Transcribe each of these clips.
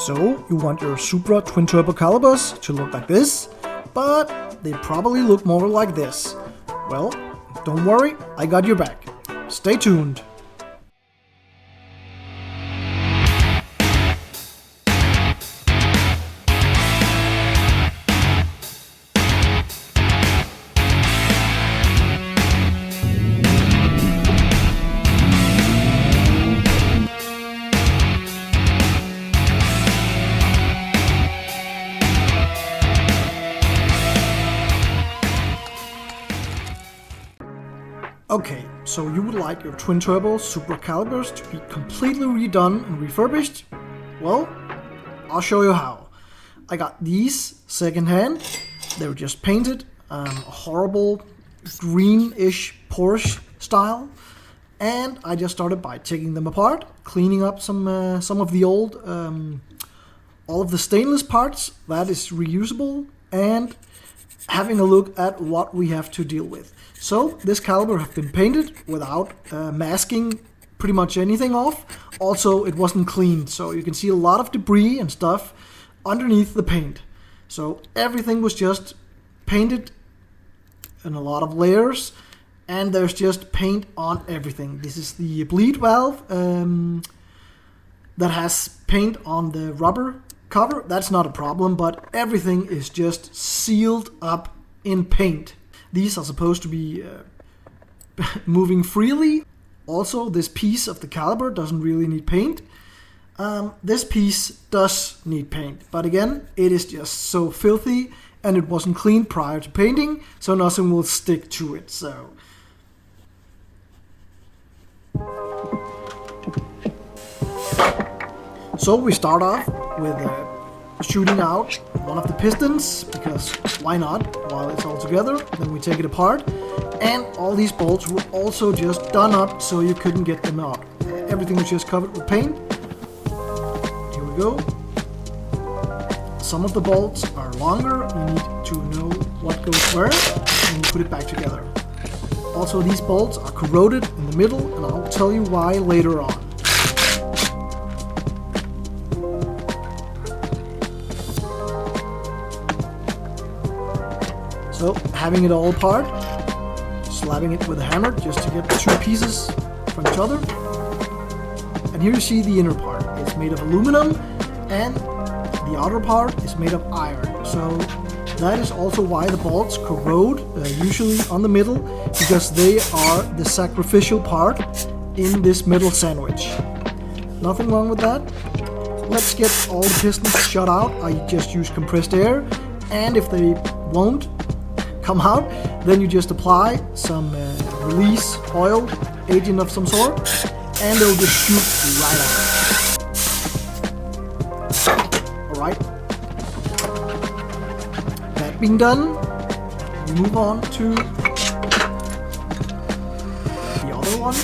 So you want your Supra twin-turbo calipers to look like this, but they probably look more like this. Well, don't worry, I got your back. Stay tuned. Okay, so you would like your twin-turbo Supra calipers to be completely redone and refurbished? Well, I'll show you how. I got these secondhand. They were just painted a horrible greenish Porsche style, and I just started by taking them apart, cleaning up some of the old, all of the stainless parts that is reusable, and having a look at what we have to deal with. So this caliper has been painted without masking pretty much anything off. Also, it wasn't cleaned, so you can see a lot of debris and stuff underneath the paint. So everything was just painted in a lot of layers, and there's just paint on everything. This is the bleed valve that has paint on the rubber cover. That's not a problem, but everything is just sealed up in paint. These are supposed to be moving freely. Also, this piece of the caliper doesn't really need paint. This piece does need paint, but again, it is just so filthy and it wasn't cleaned prior to painting, so nothing will stick to it. So we start off with shooting out one of the pistons, because why not, while it's all together. Then we take it apart, and all these bolts were also just done up so you couldn't get them out. Everything was just covered with paint. Here we go. Some of the bolts are longer, you need to know what goes where, and you put it back together. Also, these bolts are corroded in the middle, and I'll tell you why later on. So, having it all apart, slapping it with a hammer just to get the two pieces from each other. And here you see the inner part. It's made of aluminum, and the outer part is made of iron. So that is also why the bolts corrode, usually on the middle, because they are the sacrificial part in this metal sandwich. Nothing wrong with that. Let's get all the pistons shut out. I just use compressed air, and if they won't come out, then you just apply some release oil agent of some sort, and they'll just shoot right out. Alright. That being done, we move on to the other one.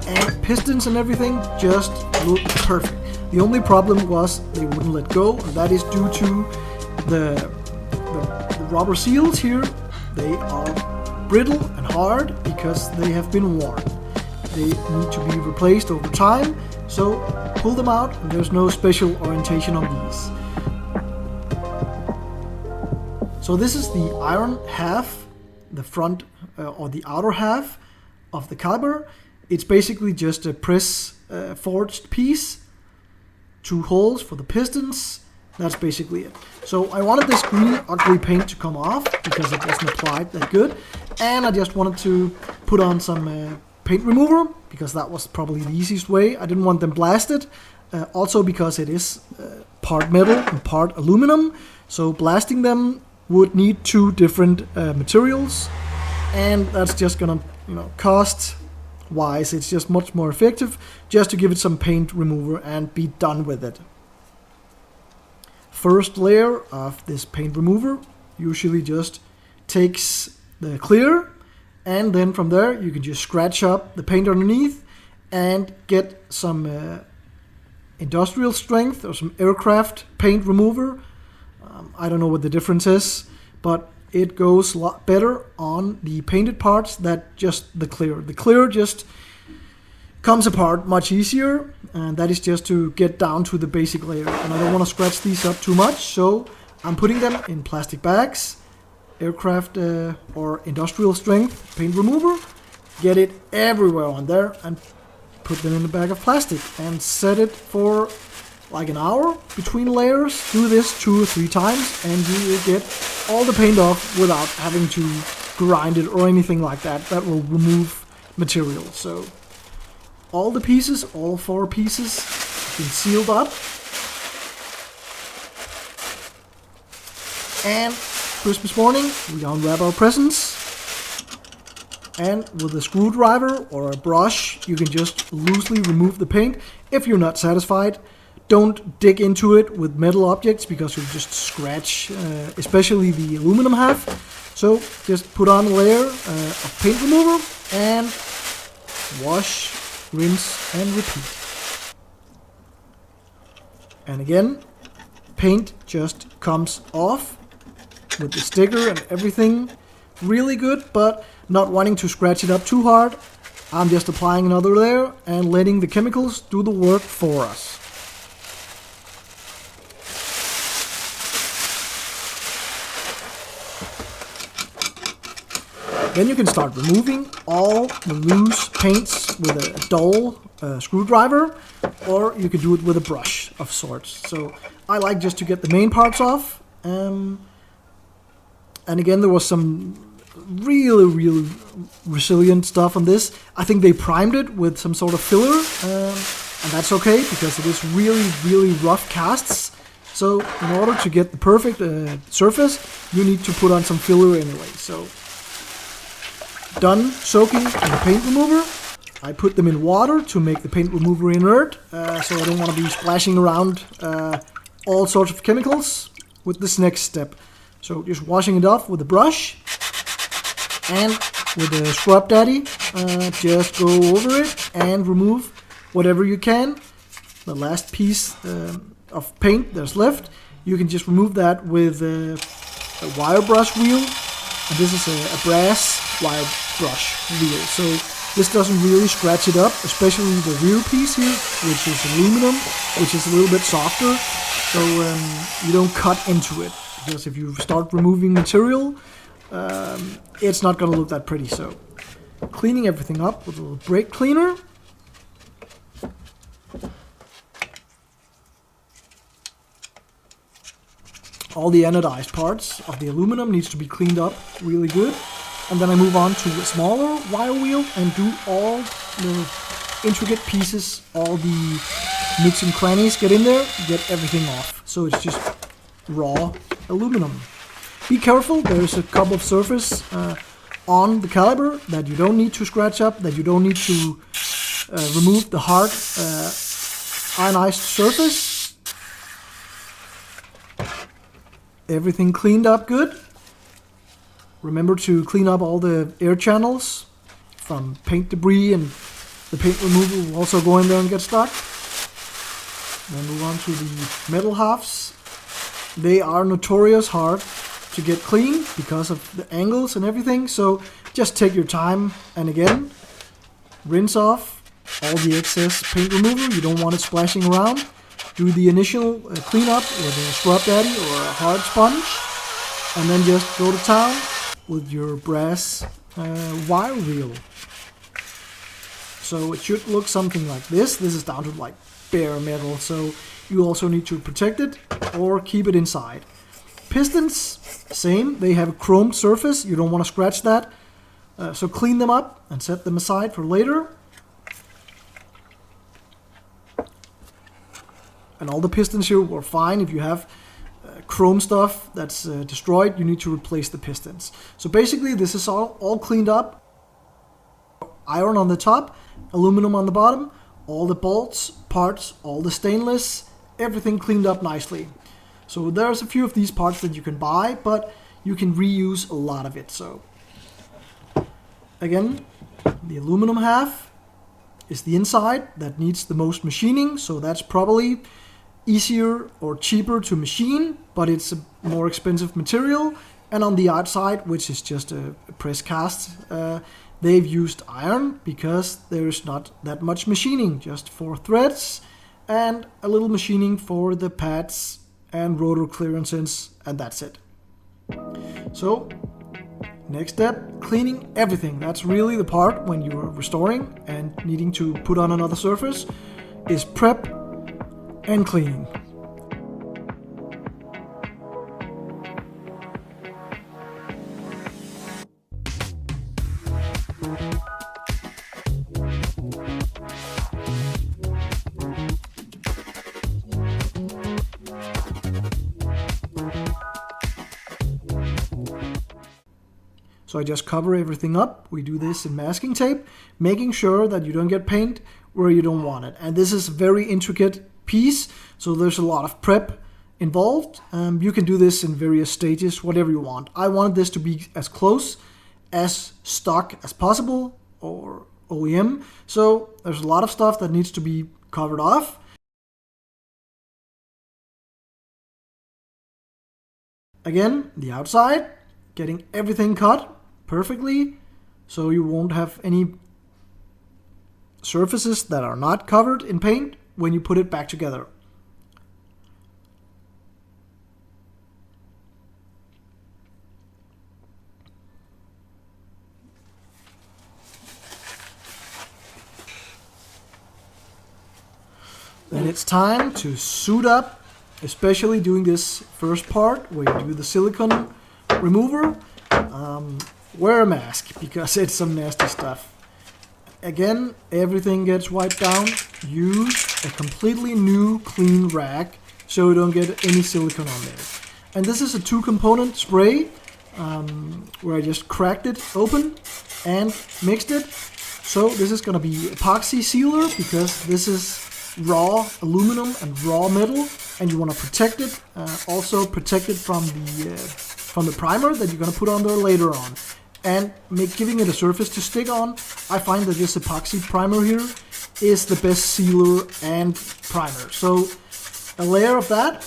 And pistons and everything just look perfect. The only problem was they wouldn't let go, and that is due to the rubber seals here. They are brittle and hard because they have been worn. They need to be replaced over time, so pull them out, and there's no special orientation on these. So this is the iron half, the front or the outer half of the caliper. It's basically just a press forged piece. 2 holes for the pistons. That's basically it. So I wanted this green ugly paint to come off because it wasn't applied that good, and I just wanted to put on some paint remover because that was probably the easiest way. I didn't want them blasted, also because it is part metal and part aluminum, so blasting them would need 2 different materials, and that's just gonna, cost wise, it's just much more effective just to give it some paint remover and be done with it. First layer of this paint remover usually just takes the clear, and then from there you can just scratch up the paint underneath and get some industrial strength or some aircraft paint remover. I don't know what the difference is, but it goes a lot better on the painted parts than just the clear. The clear just comes apart much easier, and that is just to get down to the basic layer. And I don't want to scratch these up too much, so I'm putting them in plastic bags, aircraft or industrial strength paint remover, get it everywhere on there, and put them in a bag of plastic and set it for like an hour between layers. Do this 2 or 3 times and you will get all the paint off without having to grind it or anything like that. That will remove material. So all the pieces, all 4 pieces, have been sealed up. And Christmas morning we unwrap our presents. And with a screwdriver or a brush, you can just loosely remove the paint. If you're not satisfied, don't dig into it with metal objects because you'll just scratch, especially the aluminum half. So just put on a layer of paint remover and wash, rinse and repeat. And again, paint just comes off with the sticker and everything really good, but not wanting to scratch it up too hard, I'm just applying another layer and letting the chemicals do the work for us. Then you can start removing all the loose paints with a dull screwdriver, or you can do it with a brush of sorts. So I like just to get the main parts off. And again, there was some really resilient stuff on this. I think they primed it with some sort of filler, and that's okay because it is really rough casts. So in order to get the perfect surface, you need to put on some filler anyway. So done soaking in the paint remover. I put them in water to make the paint remover inert, so I don't want to be splashing around all sorts of chemicals with this next step. So just washing it off with a brush. And with the scrub daddy, just go over it and remove whatever you can. The last piece of paint that's left, you can just remove that with a wire brush wheel. And this is a brass wire brush wheel. So this doesn't really scratch it up, especially the rear piece here, which is aluminum, which is a little bit softer. So you don't cut into it. Because if you start removing material, it's not going to look that pretty. So cleaning everything up with a little brake cleaner. All the anodized parts of the aluminum needs to be cleaned up really good. And then I move on to a smaller wire wheel and do all the intricate pieces, all the nooks and crannies, get in there, get everything off. So it's just raw aluminum. Be careful, there's a couple of surface on the caliper that you don't need to scratch up, that you don't need to remove the hard ionized surface. Everything cleaned up good. Remember to clean up all the air channels from paint debris, and the paint remover will also go in there and get stuck. Then move on to the metal halves. They are notorious hard to get clean because of the angles and everything, so just take your time and again rinse off all the excess paint remover. You don't want it splashing around. Do the initial cleanup with a scrub daddy or a hard sponge, and then just go to town with your brass wire wheel. So it should look something like this. This is down to like bare metal, so you also need to protect it or keep it inside. Pistons, same, they have a chromed surface, you don't want to scratch that. So clean them up and set them aside for later. And all the pistons here were fine. If you have chrome stuff that's destroyed, you need to replace the pistons. So basically this is all cleaned up. Iron on the top, aluminum on the bottom, all the bolts, parts, all the stainless, everything cleaned up nicely. So there's a few of these parts that you can buy, but you can reuse a lot of it. So again, the aluminum half is the inside that needs the most machining, so that's probably easier or cheaper to machine, but it's a more expensive material. And on the outside, which is just a press cast, they've used iron because there's not that much machining, just 4 threads and a little machining for the pads and rotor clearances, and that's it. So next step, cleaning everything. That's really the part when you're restoring and needing to put on another surface, is prep and cleaning. So I just cover everything up. We do this in masking tape, making sure that you don't get paint where you don't want it. And this is a very intricate piece, so there's a lot of prep involved. You can do this in various stages, whatever you want. I wanted this to be as close as stock as possible, or OEM. So there's a lot of stuff that needs to be covered off. Again, the outside, getting everything cut perfectly, so you won't have any surfaces that are not covered in paint when you put it back together. Then it's time to suit up, especially doing this first part where you do the silicone remover. Wear a mask because it's some nasty stuff. Again, everything gets wiped down. Use a completely new clean rag so you don't get any silicone on there. And this is a 2-component spray where I just cracked it open and mixed it. So this is going to be epoxy sealer because this is raw aluminum and raw metal, and you want to protect it. Also protect it from the primer that you're going to put on there later on, and giving it a surface to stick on. I find that this Epoxyprimer here is the best sealer and primer. So a layer of that,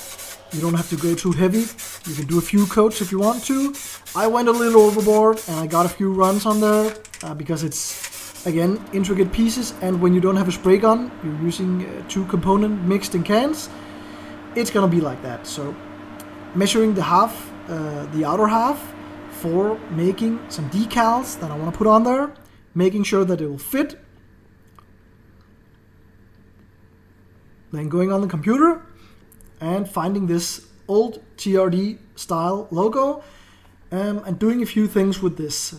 you don't have to go too heavy. You can do a few coats if you want to. I went a little overboard and I got a few runs on there because it's, again, intricate pieces, and when you don't have a spray gun, you're using 2-component mixed in cans, it's gonna be like that. So measuring the outer half for making some decals that I want to put on there, making sure that it will fit. Then going on the computer and finding this old TRD style logo and doing a few things with this.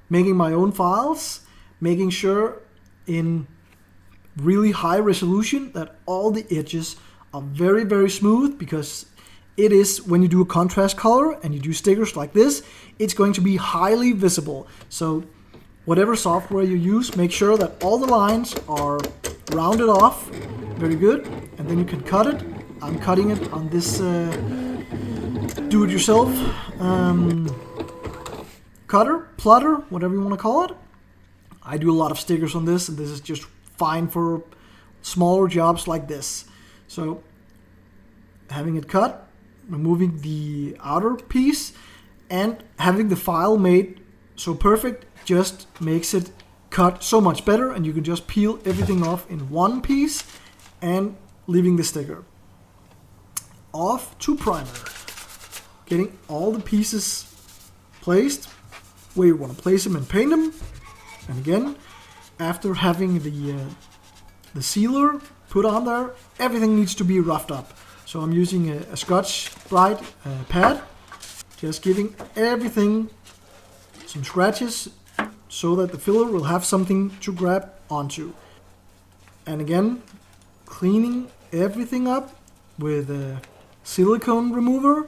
Making my own files, making sure in really high resolution that all the edges are very, very smooth, because it is, when you do a contrast color and you do stickers like this, it's going to be highly visible. So whatever software you use, make sure that all the lines are rounded off. Very good. And then you can cut it. I'm cutting it on this do-it-yourself cutter, plotter, whatever you want to call it. I do a lot of stickers on this, and this is just fine for smaller jobs like this. So having it cut, removing the outer piece, and having the file made so perfect just makes it cut so much better, and you can just peel everything off in one piece and leaving the sticker. Off to primer. Getting all the pieces placed where you want to place them and paint them. And again, after having the sealer put on there, everything needs to be roughed up. So I'm using a Scotch-Brite pad, just giving everything some scratches so that the filler will have something to grab onto. And again, cleaning everything up with a silicone remover,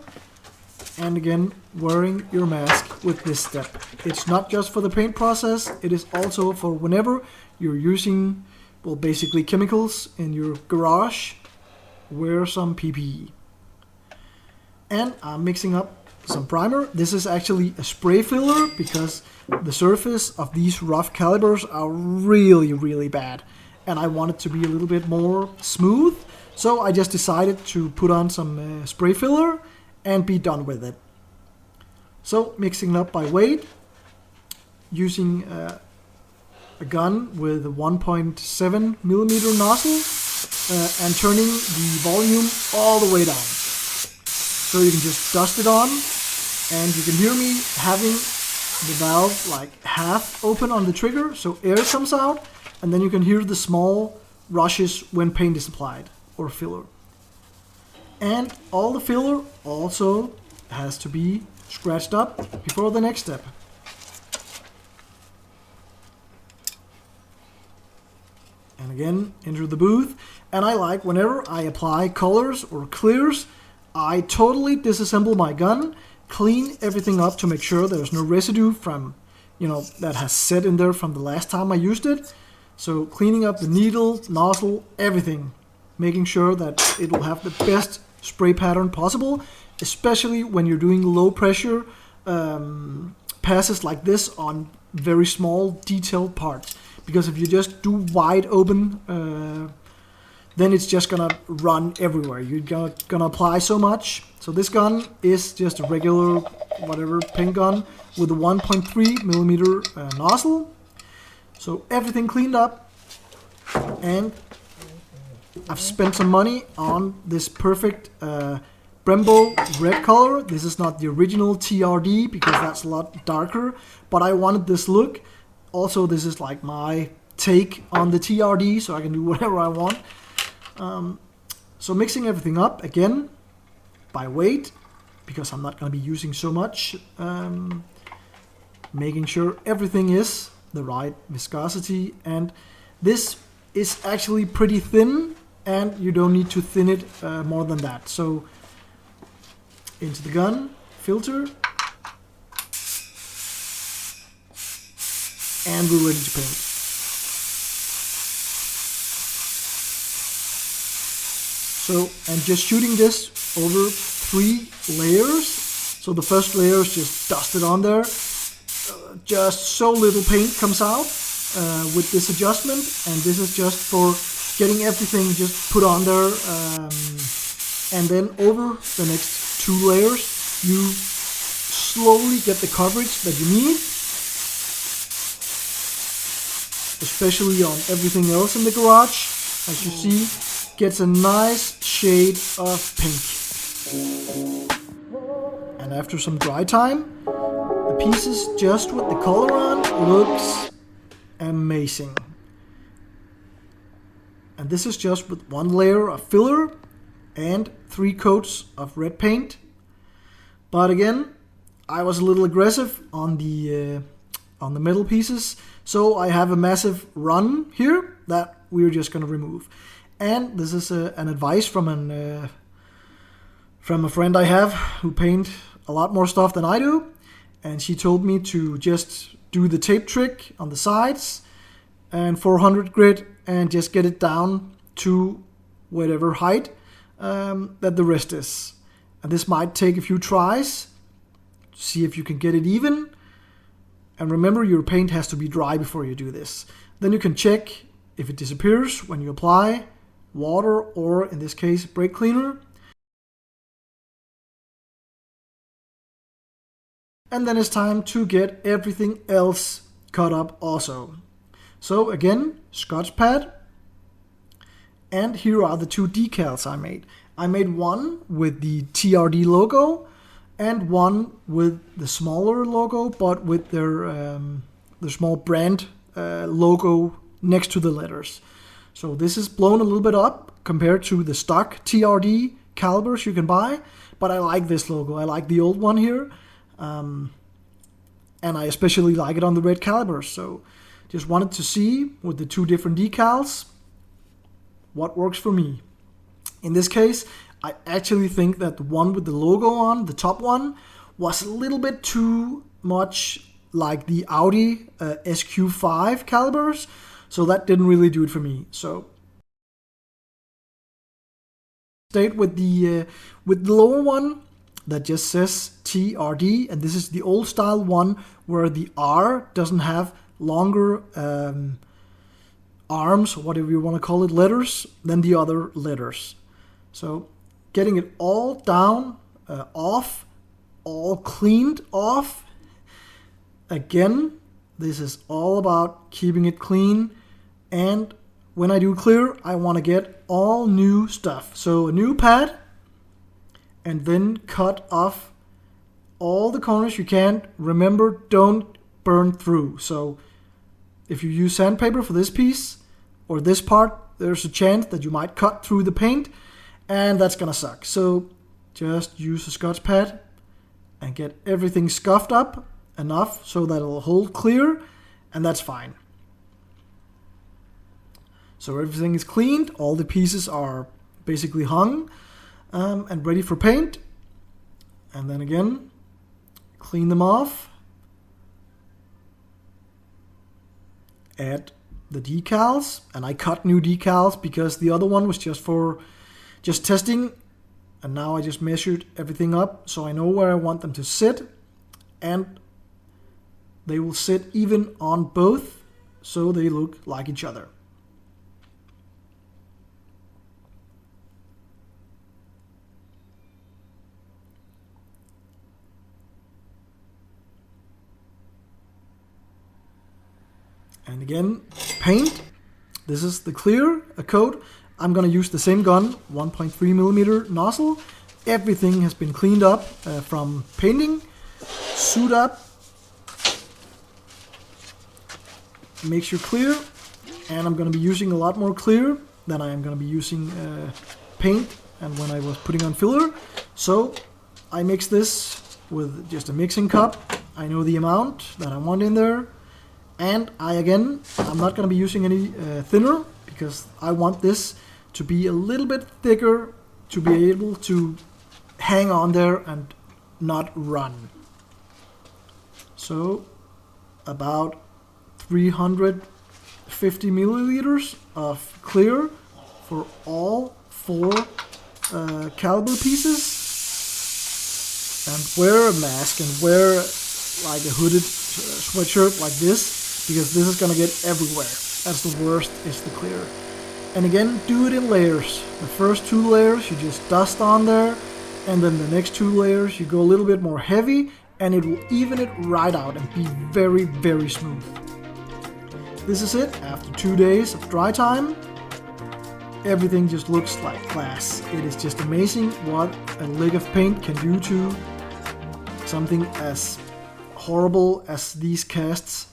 and again, wearing your mask with this step. It's not just for the paint process, it is also for whenever you're using, well, basically chemicals in your garage. Wear some PPE. And I'm mixing up some primer. This is actually a spray filler because the surface of these rough calipers are really, really bad. And I want it to be a little bit more smooth. So I just decided to put on some spray filler and be done with it. So mixing up by weight. using a gun with a 1.7 millimeter nozzle and turning the volume all the way down. So you can just dust it on, and you can hear me having the valve like half open on the trigger, so air comes out, and then you can hear the small rushes when paint is applied, or filler. And all the filler also has to be scratched up before the next step. And again, enter the booth. And I like, whenever I apply colors or clears, I totally disassemble my gun, clean everything up to make sure there's no residue from, that has set in there from the last time I used it. So cleaning up the needle, nozzle, everything, making sure that it will have the best spray pattern possible, especially when you're doing low pressure passes like this on very small detailed parts. Because if you just do wide open, then it's just gonna run everywhere. You're gonna apply so much. So this gun is just a regular, whatever, paint gun with a 1.3 millimeter nozzle. So everything cleaned up, and I've spent some money on this perfect Brembo red color. This is not the original TRD because that's a lot darker, but I wanted this look. Also, this is like my take on the TRD, so I can do whatever I want. So mixing everything up again by weight, because I'm not going to be using so much. Making sure everything is the right viscosity, and this is actually pretty thin, and you don't need to thin it more than that. So into the gun, filter, and we're ready to paint. So I'm just shooting this over 3 layers. So the first layer is just dusted on there. Just so little paint comes out with this adjustment, and this is just for getting everything just put on there. And then over the next 2 layers, you slowly get the coverage that you need, especially on everything else in the garage. As you see, gets a nice shade of pink. And after some dry time, the pieces just with the color on looks amazing. And this is just with 1 layer of filler and 3 coats of red paint. But again, I was a little aggressive on the metal pieces, so I have a massive run here that we're just going to remove. And this is an advice from a friend I have who paint a lot more stuff than I do, and she told me to just do the tape trick on the sides and 400 grit and just get it down to whatever height that the rest is. And this might take a few tries to see if you can get it even. And remember, your paint has to be dry before you do this. Then you can check if it disappears when you apply water, or in this case, brake cleaner. And then it's time to get everything else cut up also. So again, Scotch pad. And here are the 2 decals I made. I made one with the TRD logo and one with the smaller logo, but with their small brand logo next to the letters. So this is blown a little bit up compared to the stock TRD calipers you can buy, but I like this logo. I like the old one here, and I especially like it on the red calipers. So just wanted to see with the 2 different decals what works for me. In this case, I actually think that the one with the logo on, the top one, was a little bit too much like the Audi SQ5 calipers, so that didn't really do it for me. So stayed with the lower one that just says TRD, and this is the old style one where the R doesn't have longer arms, or whatever you want to call it, letters, than the other letters. So getting it all down, off, all cleaned off. Again, This is all about keeping it clean, and when I do clear, I want to get all new stuff. So a new pad, and then cut off all the corners you can. Remember, don't burn through. So if you use sandpaper for this piece or this part, there's a chance that you might cut through the paint, and that's gonna suck. So just use a Scotch pad and get everything scuffed up enough so that it'll hold clear, and that's fine. So everything is cleaned, all the pieces are basically hung and ready for paint. And then again, clean them off. Add the decals, and I cut new decals because the other one was just testing, and now I just measured everything up so I know where I want them to sit, and they will sit even on both so they look like each other. And again, paint. This is the clear coat. I'm gonna use the same gun, 1.3mm nozzle. Everything has been cleaned up from painting, suit up, make sure clear, and I'm gonna be using a lot more clear than I am gonna be using paint and when I was putting on filler. So I mix this with just a mixing cup. I know the amount that I want in there. And I'm not going to be using any thinner because I want this to be a little bit thicker to be able to hang on there and not run. So about 350 milliliters of clear for all 4 caliper pieces. And wear a mask and wear like a hooded sweatshirt like this, because this is going to get everywhere. That's the worst, is the clear. And again, do it in layers. The first 2 layers you just dust on there, and then the next 2 layers you go a little bit more heavy, and it will even it right out and be very, very smooth. This is it. After 2 days of dry time, everything just looks like glass. It is just amazing what a lick of paint can do to something as horrible as these cast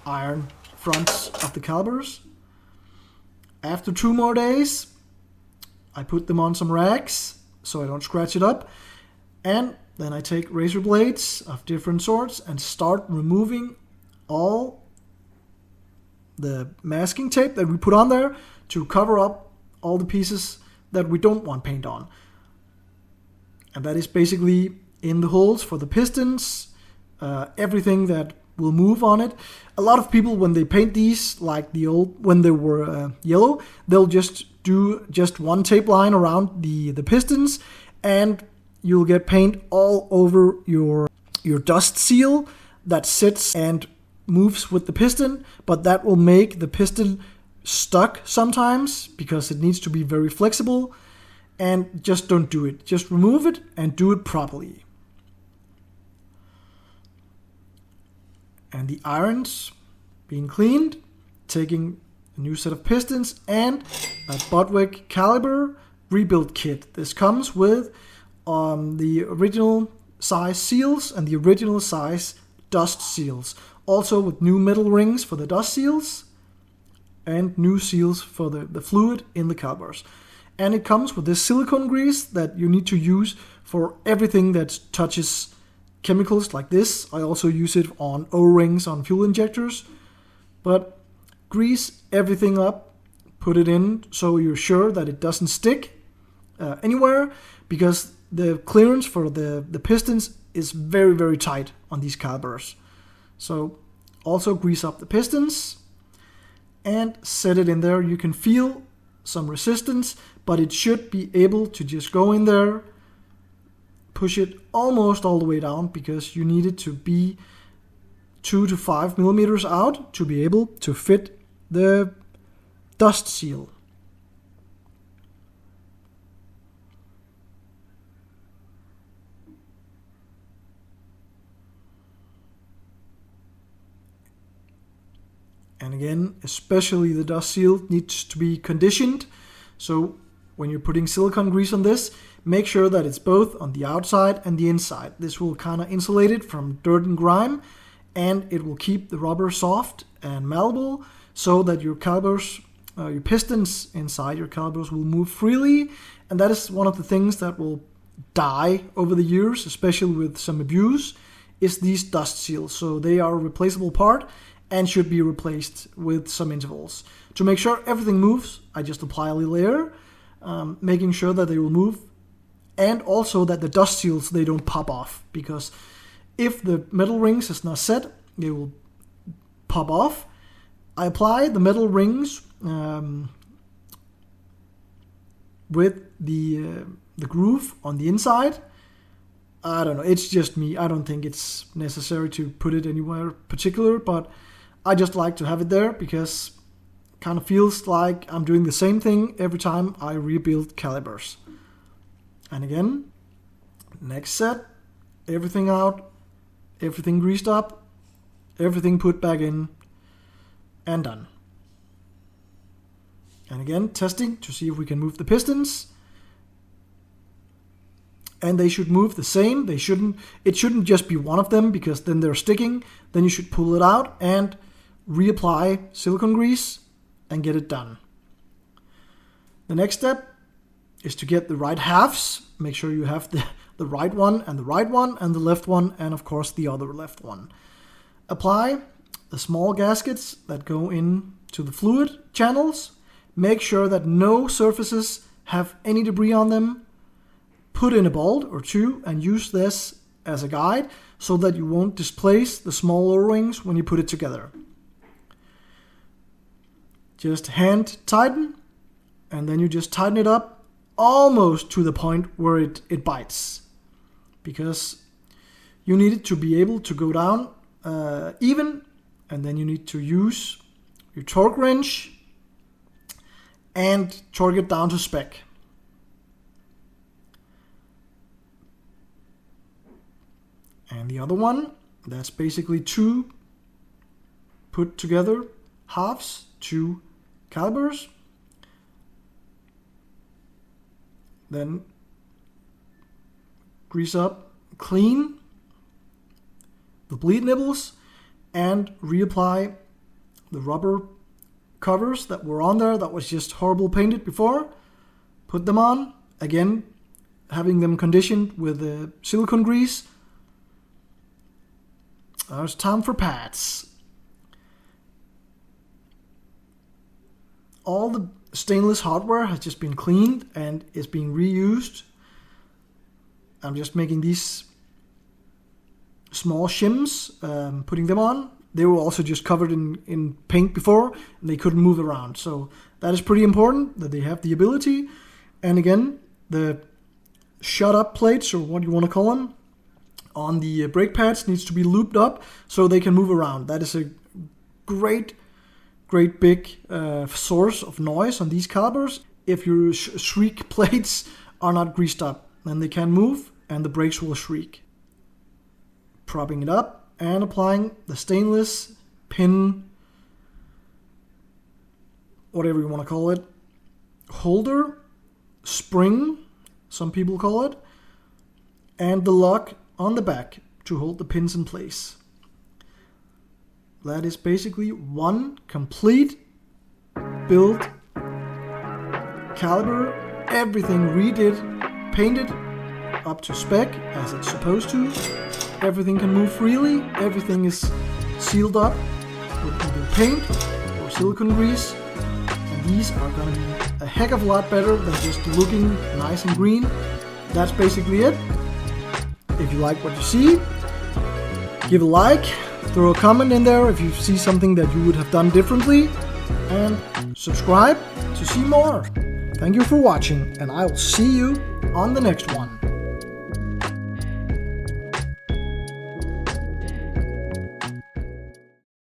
iron fronts of the calipers. After 2 more days, I put them on some rags so I don't scratch it up, and then I take razor blades of different sorts and start removing all the masking tape that we put on there to cover up all the pieces that we don't want paint on. And that is basically in the holes for the pistons, everything that will move on it. A lot of people, when they paint these, like the old, when they were yellow, they'll just do just one tape line around the pistons, and you'll get paint all over your dust seal that sits and moves with the piston, but that will make the piston stuck sometimes because it needs to be very flexible, and just don't do it. Just remove it and do it properly. And the irons being cleaned, taking a new set of pistons and a Budwick caliper rebuild kit. This comes with the original size seals and the original size dust seals. Also with new metal rings for the dust seals and new seals for the fluid in the calipers. And it comes with this silicone grease that you need to use for everything that touches chemicals like this. I also use it on O-rings on fuel injectors. But grease everything up, put it in so you're sure that it doesn't stick anywhere, because the clearance for the pistons is very, very tight on these calipers. So also grease up the pistons and set it in there. You can feel some resistance, but it should be able to just go in there, push it almost all the way down, because you need it to be 2 to 5 millimeters out to be able to fit the dust seal. again, especially the dust seal needs to be conditioned. So when you're putting silicone grease on this, make sure that it's both on the outside and the inside. This will kind of insulate it from dirt and grime, and it will keep the rubber soft and malleable so that your calipers, your pistons inside your calipers will move freely. And that is one of the things that will die over the years, especially with some abuse, is these dust seals. So they are a replaceable part and should be replaced with some intervals. To make sure everything moves, I just apply a layer, making sure that they will move, and also that the dust seals, they don't pop off, because if the metal rings is not set, they will pop off. I apply the metal rings with the groove on the inside. I don't know, it's just me. I don't think it's necessary to put it anywhere particular, but I just like to have it there because it kind of feels like I'm doing the same thing every time I rebuild calipers. And again, next set, everything out, everything greased up, everything put back in, and done. And again, testing to see if we can move the pistons. And they should move the same. It shouldn't just be one of them, because then they're sticking. Then you should pull it out and reapply silicone grease and get it done. The next step is to get the right halves. Make sure you have the right one and the right one and the left one, and of course the other left one. Apply the small gaskets that go into the fluid channels. Make sure that no surfaces have any debris on them. Put in a bolt or two and use this as a guide so that you won't displace the small O-rings when you put it together. Just hand tighten, and then you just tighten it up almost to the point where it bites, because you need it to be able to go down even, and then you need to use your torque wrench and torque it down to spec. And the other one, that's basically two put together halves, two calipers. Then grease up, clean the bleed nibbles, and reapply the rubber covers that were on there that was just horrible painted before. Put them on, again having them conditioned with the silicone grease. Now it's time for pads. All the stainless hardware has just been cleaned and is being reused. I'm just making these small shims, putting them on. They were also just covered in paint before, and they couldn't move around. So that is pretty important, that they have the ability. And again, the shut-up plates, or what you want to call them, on the brake pads needs to be looped up so they can move around. That is a great big source of noise on these calipers. If your shriek plates are not greased up, then they can move and the brakes will shriek. Propping it up and applying the stainless pin, whatever you want to call it, holder, spring, some people call it, and the lock on the back to hold the pins in place. That is basically one complete build caliper, everything redid, painted up to spec as it's supposed to. Everything can move freely, everything is sealed up with either paint or silicone grease, and these are going to be a heck of a lot better than just looking nice and green. That's basically it. If you like what you see, give a like, throw a comment in there if you see something that you would have done differently, and subscribe to see more. Thank you for watching, and I will see you on the next one.